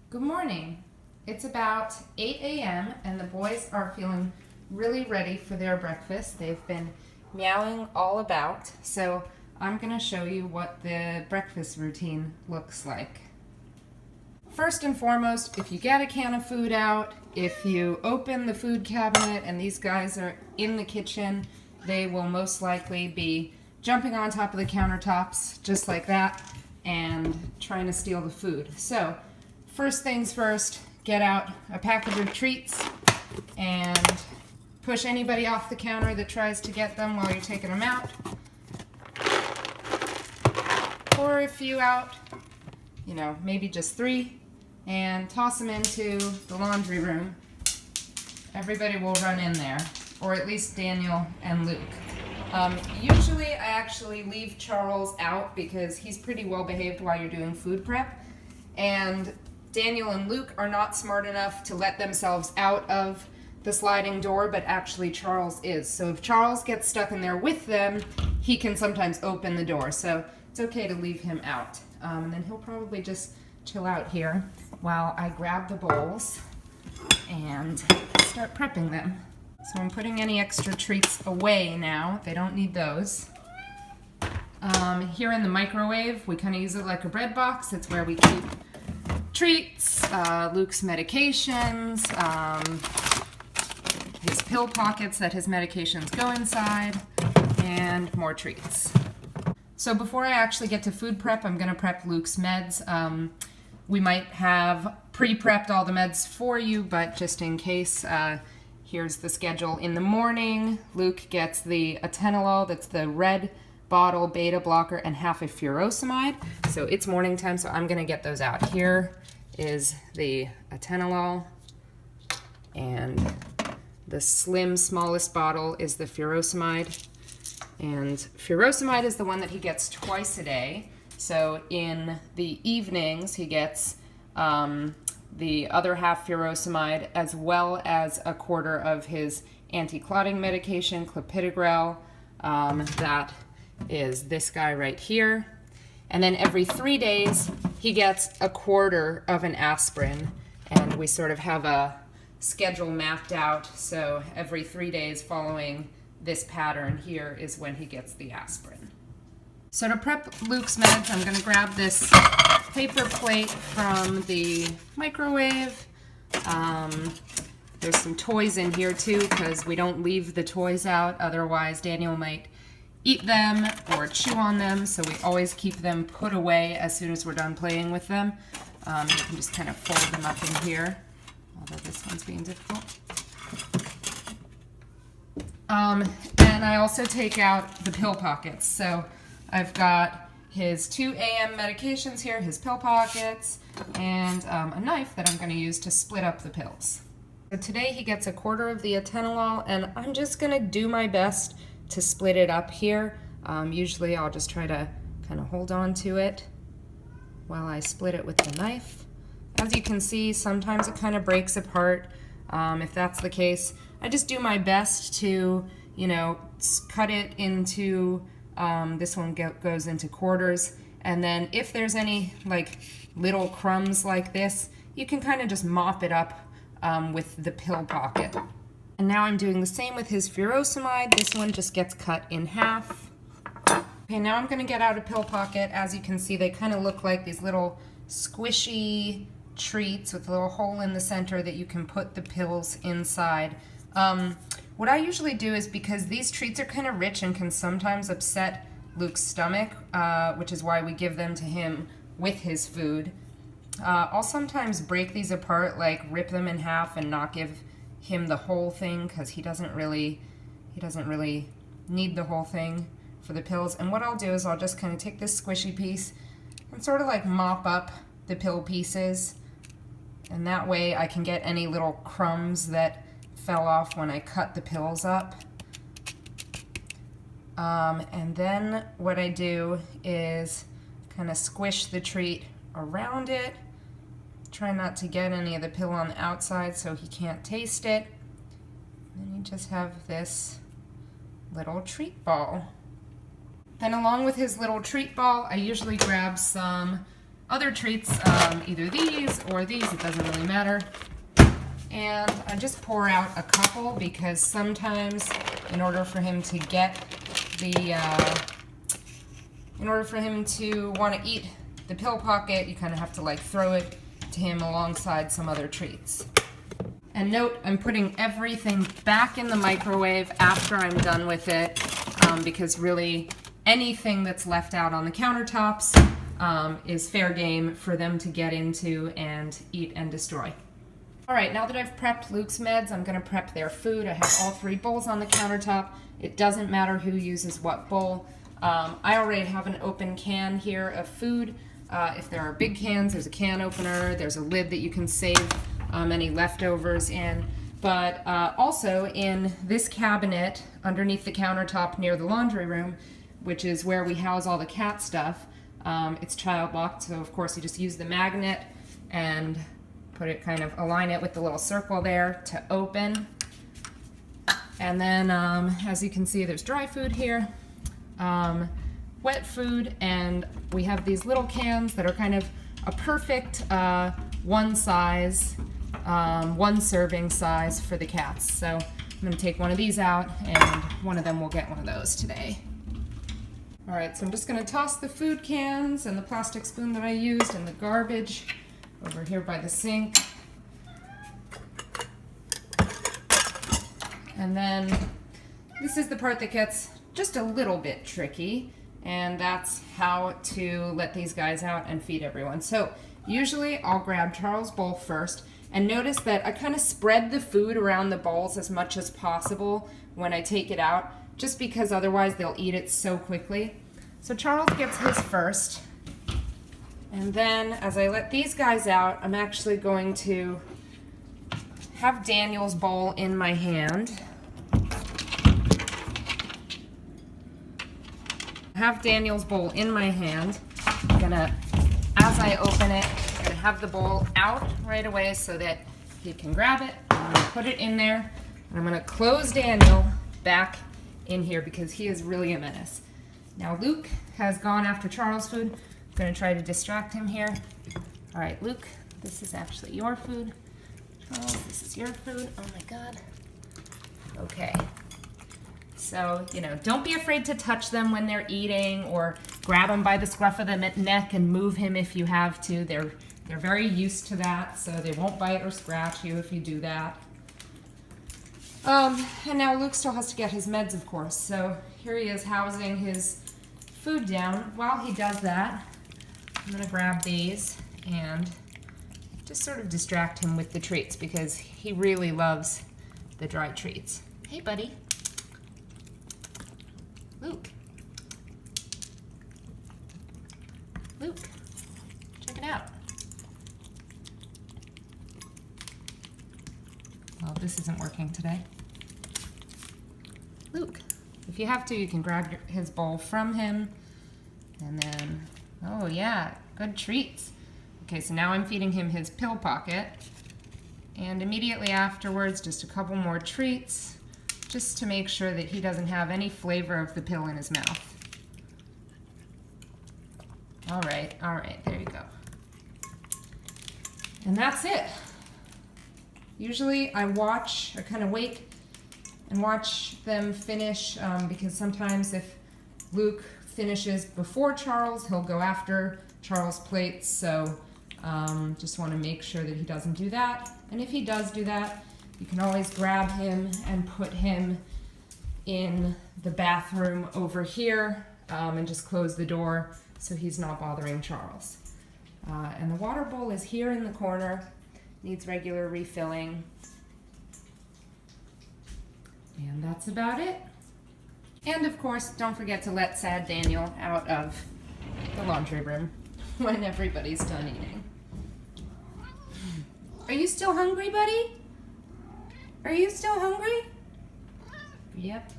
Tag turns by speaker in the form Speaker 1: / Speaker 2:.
Speaker 1: Good morning. It's about 8 a.m. and the boys are feeling really ready for their breakfast. They've been meowing all about, so I'm going to show you what the breakfast routine looks like. First and foremost, if you get a can of food out, if you open the food cabinet and these guys are in the kitchen, they will most likely be jumping on top of the countertops just like that and trying to steal the food. So first things first, get out a package of treats and push anybody off the counter that tries to get them while you're taking them out. Pour a few out, maybe just 3, and toss them into the laundry room. Everybody will run in there, or at least Daniel and Luke. Usually I actually leave Charles out because he's pretty well behaved while you're doing food prep, and Daniel and Luke are not smart enough to let themselves out of the sliding door, but actually Charles is. So if Charles gets stuck in there with them, he can sometimes open the door. So it's okay to leave him out. And then he'll probably just chill out here while I grab the bowls and start prepping them. So I'm putting any extra treats away now. They don't need those. Here in the microwave, we kind of use it like a bread box. It's where we keep treats, Luke's medications, his pill pockets that his medications go inside, and more treats. So before I actually get to food prep, I'm going to prep Luke's meds. We might have pre-prepped all the meds for you, but just in case, here's the schedule. In the morning, Luke gets the atenolol, that's the red bottle beta blocker, and half a furosemide. So it's morning time, so I'm going to get those out. Here is the atenolol, and the slim smallest bottle is the furosemide. And furosemide is the one that he gets twice a day. So in the evenings, he gets the other half furosemide, as well as a quarter of his anti-clotting medication, clopidogrel. That is this guy right here. And then every 3 days, he gets a quarter of an aspirin. And we sort of have a schedule mapped out. So every 3 days following this pattern here is when he gets the aspirin. So to prep Luke's meds, I'm going to grab this paper plate from the microwave. There's some toys in here too, because we don't leave the toys out, otherwise Daniel might eat them or chew on them, so we always keep them put away as soon as we're done playing with them. You can just kind of fold them up in here, although this one's being difficult. And I also take out the pill pockets. So I've got his 2 AM medications here, his pill pockets, and a knife that I'm going to use to split up the pills. So today he gets a quarter of the atenolol, and I'm just going to do my best to split it up here. Usually I'll just try to kind of hold on to it while I split it with the knife. As you can see, sometimes it kind of breaks apart. If that's the case, I just do my best to, cut it into, this one goes into quarters. And then if there's any like little crumbs like this, you can kind of just mop it up with the pill pocket. And now I'm doing the same with his furosemide. This one just gets cut in half. Okay, now I'm going to get out a pill pocket. As you can see, they kind of look like these little squishy treats with a little hole in the center that you can put the pills inside. What I usually do is, because these treats are kind of rich and can sometimes upset Luke's stomach, which is why we give them to him with his food, I'll sometimes break these apart, like rip them in half and not give him the whole thing, because he doesn't really need the whole thing for the pills. And what I'll do is I'll just kind of take this squishy piece and sort of like mop up the pill pieces, and that way I can get any little crumbs that fell off when I cut the pills up. And then what I do is kind of squish the treat around it. Try not to get any of the pill on the outside so he can't taste it. And then you just have this little treat ball. Then along with his little treat ball, I usually grab some other treats, either these or these, it doesn't really matter. And I just pour out a couple because sometimes in order for him to get the, in order for him to want to eat the pill pocket, you kind of have to like throw it to him alongside some other treats. And note, I'm putting everything back in the microwave after I'm done with it, because really anything that's left out on the countertops is fair game for them to get into and eat and destroy. All right, now that I've prepped Luke's meds, I'm gonna prep their food. I have all 3 bowls on the countertop. It doesn't matter who uses what bowl. I already have an open can here of food. If there are big cans, there's a can opener, there's a lid that you can save any leftovers in. But also in this cabinet underneath the countertop near the laundry room, which is where we house all the cat stuff, it's child locked, so of course you just use the magnet and put it, kind of align it with the little circle there to open. And then as you can see, there's dry food here, wet food, and we have these little cans that are kind of a perfect one serving size for the cats. So I'm going to take one of these out and one of them will get one of those today. All right, so I'm just going to toss the food cans and the plastic spoon that I used in the garbage over here by the sink. And then this is the part that gets just a little bit tricky, and that's how to let these guys out and feed everyone. So usually I'll grab Charles' bowl first, and notice that I kind of spread the food around the bowls as much as possible when I take it out, just because otherwise they'll eat it so quickly. So Charles gets his first, and then as I let these guys out, I'm actually going to have Daniel's bowl in my hand. Have Daniel's bowl in my hand. I'm gonna, as I open it, I'm gonna have the bowl out right away so that he can grab it. I'm gonna put it in there, and I'm gonna close Daniel back in here because he is really a menace. Now Luke has gone after Charles' food. I'm gonna try to distract him here. All right, Luke, this is actually your food. Charles, this is your food. Oh my God. Okay. So, you know, don't be afraid to touch them when they're eating, or grab them by the scruff of the neck and move him if you have to. They're very used to that, so they won't bite or scratch you if you do that. And now Luke still has to get his meds, of course. So here he is housing his food down. While he does that, I'm gonna grab these and just sort of distract him with the treats because he really loves the dry treats. Hey, buddy. Luke. Luke, check it out. Well, this isn't working today. Luke, if you have to, you can grab his bowl from him, and then, oh yeah, good treats. Okay, so now I'm feeding him his pill pocket, and immediately afterwards, just a couple more treats, just to make sure that he doesn't have any flavor of the pill in his mouth. All right, there you go. And that's it. Usually I kind of wait and watch them finish, because sometimes if Luke finishes before Charles, he'll go after Charles' plates, so just want to make sure that he doesn't do that. And if he does do that, you can always grab him and put him in the bathroom over here, and just close the door so he's not bothering Charles. And the water bowl is here in the corner, needs regular refilling. And that's about it. And of course, don't forget to let sad Daniel out of the laundry room when everybody's done eating. Are you still hungry, buddy? Are you still hungry? Yep.